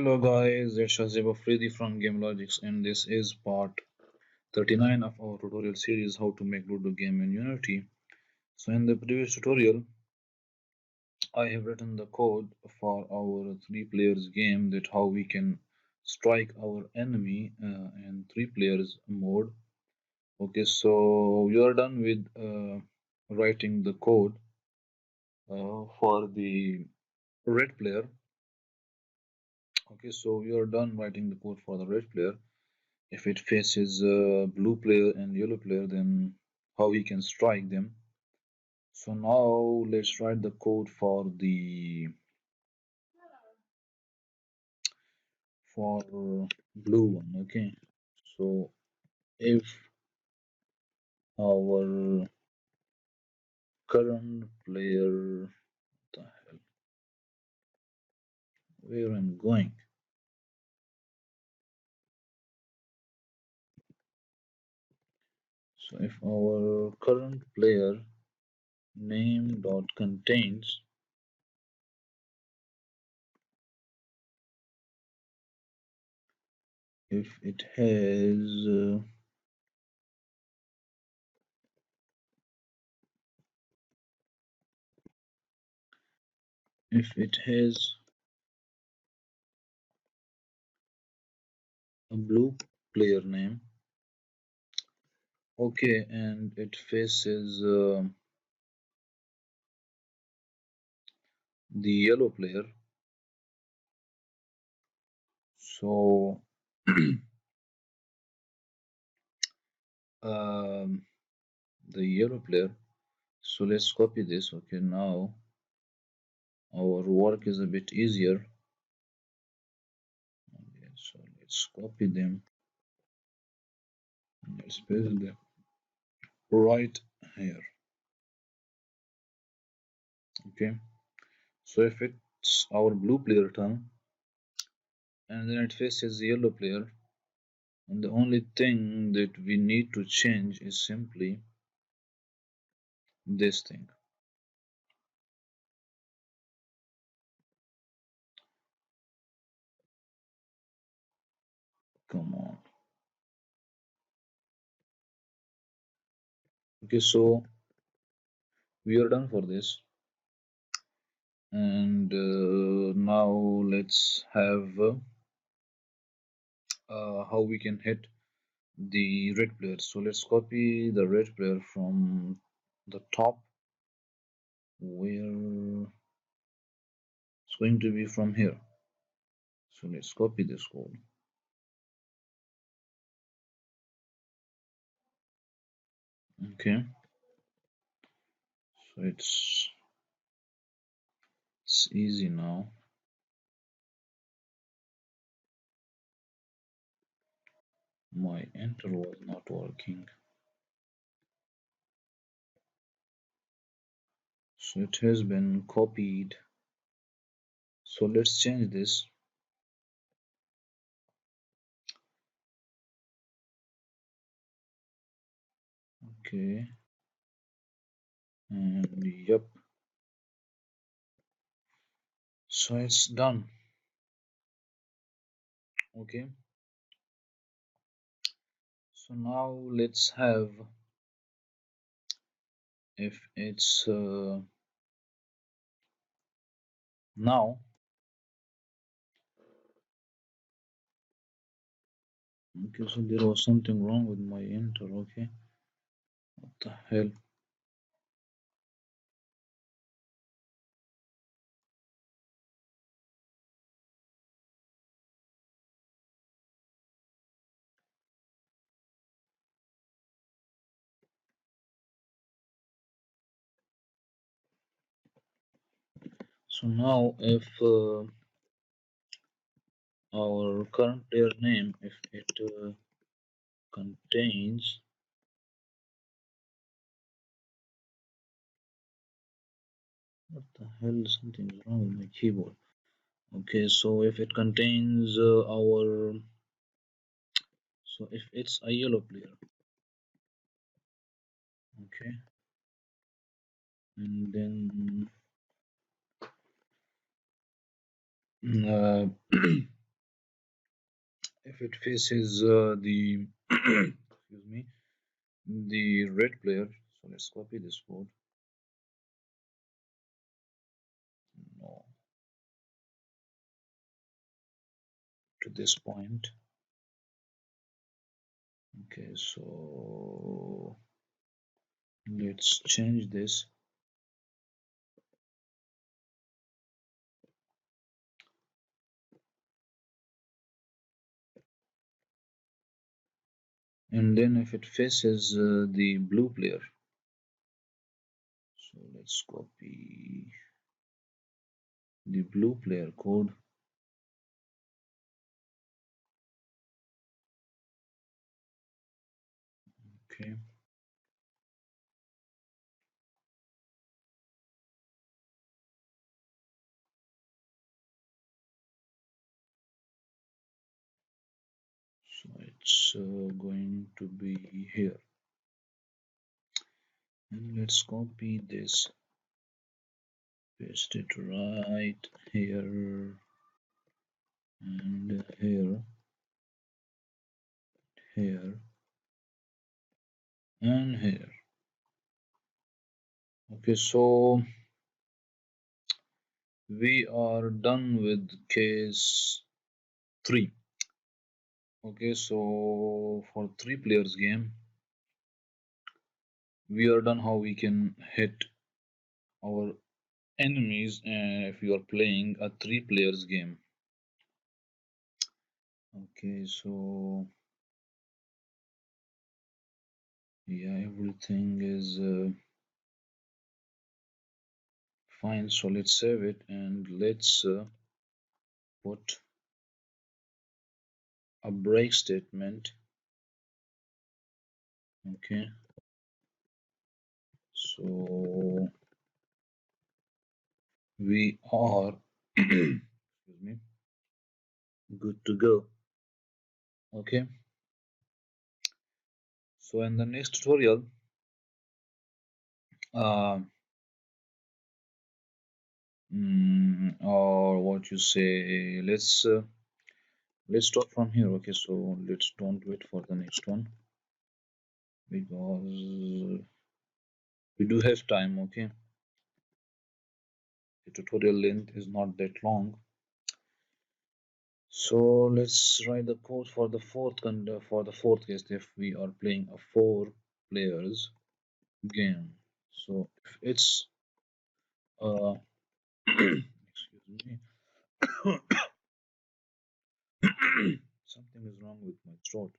Hello guys, it's Shazib Afridi from Game Logics and this is part 39 of our tutorial series how to make Ludo game in Unity. So in the previous tutorial, I have written the code for our three players game that how we can strike our enemy in three players mode. Okay, so we are done with writing the code for the red player. Okay, so we are done writing the code for the red player. If it faces blue player and yellow player, then how we can strike them. So now let's write the code for the for blue one. Okay. So if our current player, what the hell, where I'm going? So if our current player name dot contains if it has if it has a blue player name. Okay, and it faces the yellow player. So um, the yellow player. So let's copy this. Okay, now our work is a bit easier. Okay, so let's copy them. Let's paste them right here. Okay, so if it's our blue player turn, and then it faces the yellow player, and the only thing that we need to change is simply this thing. Come on. Okay, so we are done for this. And now let's have how we can hit the red player. So let's copy the red player from the top, where it's going to be from here. So let's copy this code. Okay, so it's easy now. My enter was not working, so it has been copied. So let's change this. Okay, and yep, so it's done. Okay, so now let's have if it's now. Okay, so there was something wrong with my enter. Okay, what the hell? So now if our current player name, if it contains, what the hell, something is wrong with my keyboard. Okay, so if it contains so if it's a yellow player, okay, and then uh, If it faces the excuse me, the red player, so let's copy this code. No, to this point. Okay, so let's change this. And then if it faces the blue player, so let's copy the blue player code. Okay, so it's going to be here. And let's copy this, paste it right here and here, here and here. Okay, so we are done with case 3. Okay, so for 3 players game, we are done how we can hit our enemies if you are playing a 3 players game. Okay, so yeah, everything is fine. So let's save it and let's put a break statement. Okay, so we are excuse me, good to go. Okay, so in the next tutorial, uh, or what you say, let's start from here. Okay, so let's don't wait for the next one because we do have time. Okay, the tutorial length is not that long. So let's write the code for the for the fourth case if we are playing a 4 players game. So if it's excuse me, something is wrong with my throat.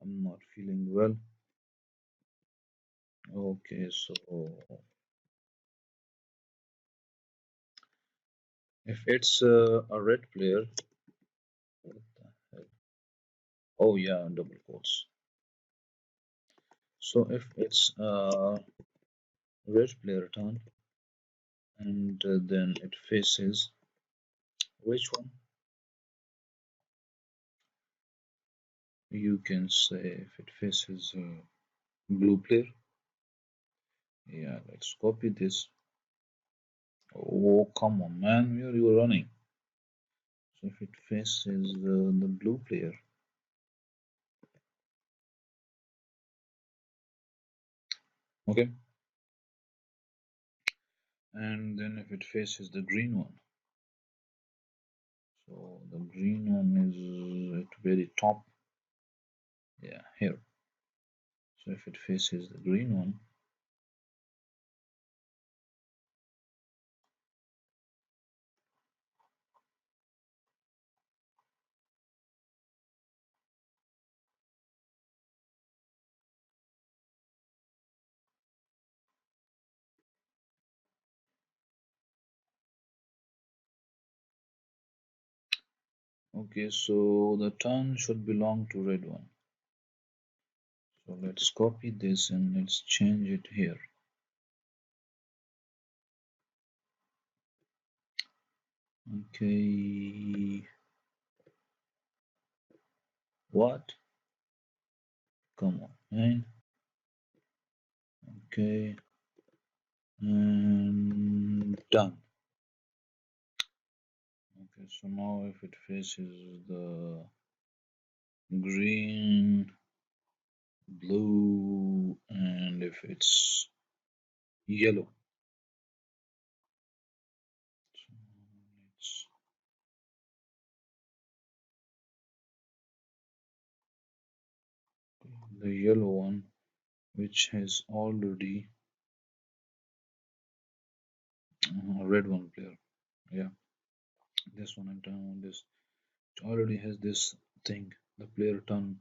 I'm not feeling well. Okay, so if it's a red player, what the hell? Oh yeah, double quotes. So if it's red player turn, and then it faces which one? You can say if it faces blue player. Yeah, let's copy this. Oh, come on, man, where are you running? So if it faces the blue player, okay, and then if it faces the green one, so the green one is at very top, yeah, here. So if it faces the green one, okay, so the turn should belong to red one. So let's copy this and let's change it here. Okay, what? Come on, man. Okay, and done. Okay, So now if it faces the green, blue, and if it's yellow. So it's the yellow one, which has already red one player. Yeah, this one and turn on this. It already has this thing, the player turn.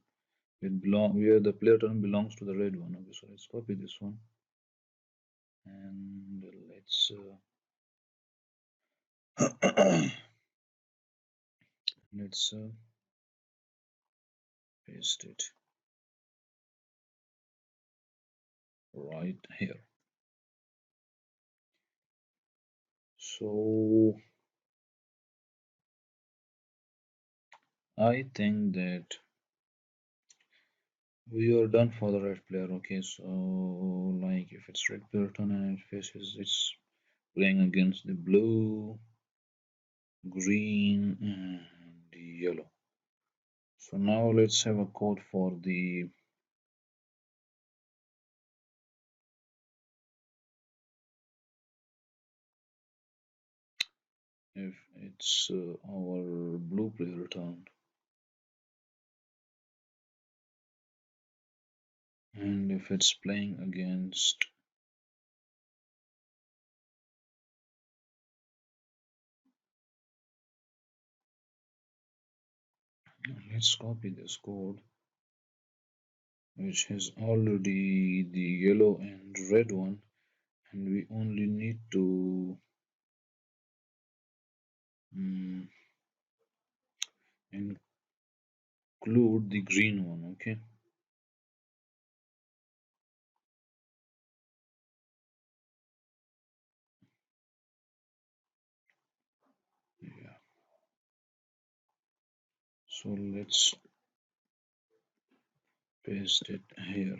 It belong where the player turn belongs to the red one. Okay, so let's copy this one and let's paste it right here. So I think that we are done for the red player. Okay, so like if it's red player turn and it faces it's playing against the blue, green, and yellow. So now let's have a code for the if it's our blue player turn and if it's playing against let's copy this code which has already the yellow and red one and we only need to mm, include the green one. Okay, yeah, so let's paste it here.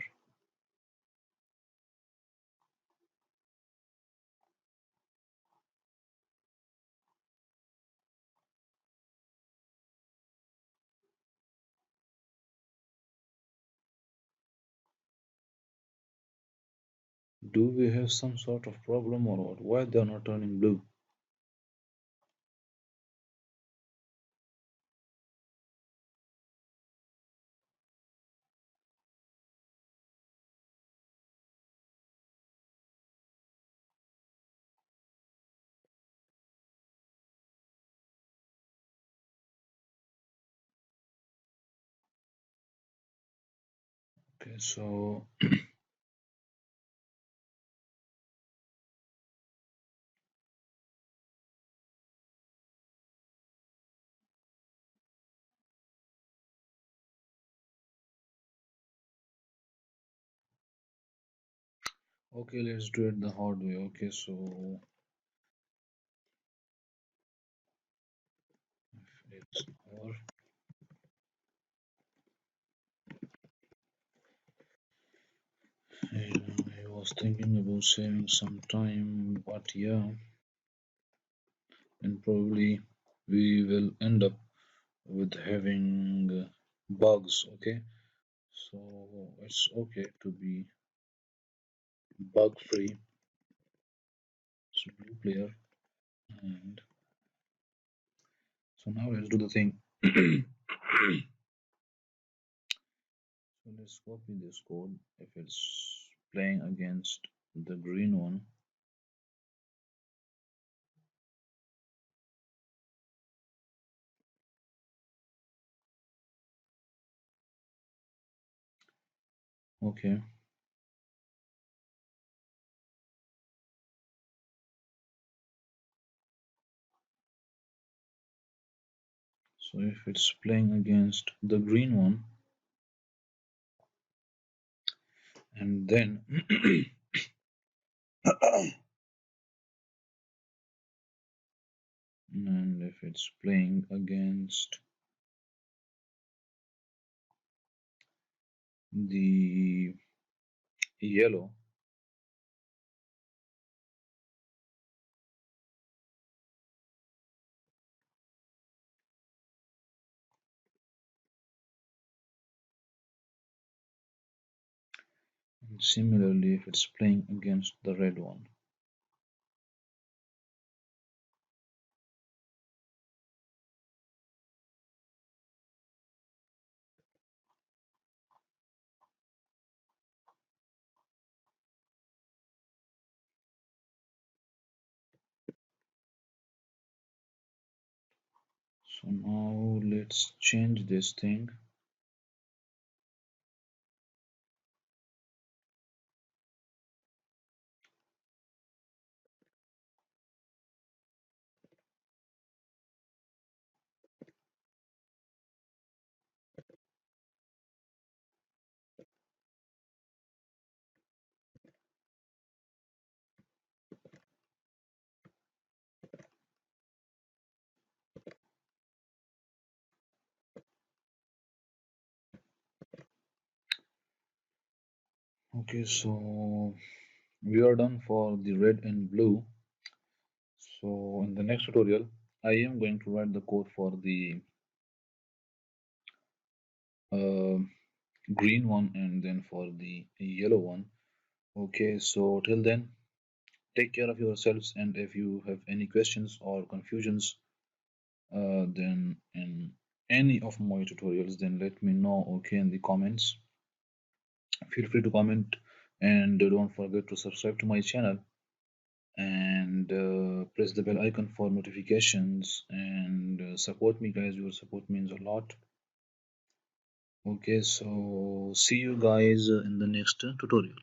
Do we have some sort of problem or what? Why they're not turning blue? Okay, so okay, let's do it the hard way. Okay, so it's our I was thinking about saving some time, but yeah, and probably we will end up with having bugs. Okay, so it's okay to be bug free. It's a blue player, and so now let's do the thing. So let's copy this code if it's playing against the green one. Okay, so if it's playing against the green one, and then and if it's playing against the yellow, Similarly, if it's playing against the red one. So now let's change this thing. Okay, so we are done for the red and blue. So in the next tutorial, I am going to write the code for the uh, green one and then for the yellow one. Okay, so till then, take care of yourselves, and if you have any questions or confusions, then in any of my tutorials, then let me know, okay, in the comments. Feel free to comment, and don't forget to subscribe to my channel and press the bell icon for notifications, and support me, guys. Your support means a lot. Okay, so see you guys in the next tutorial.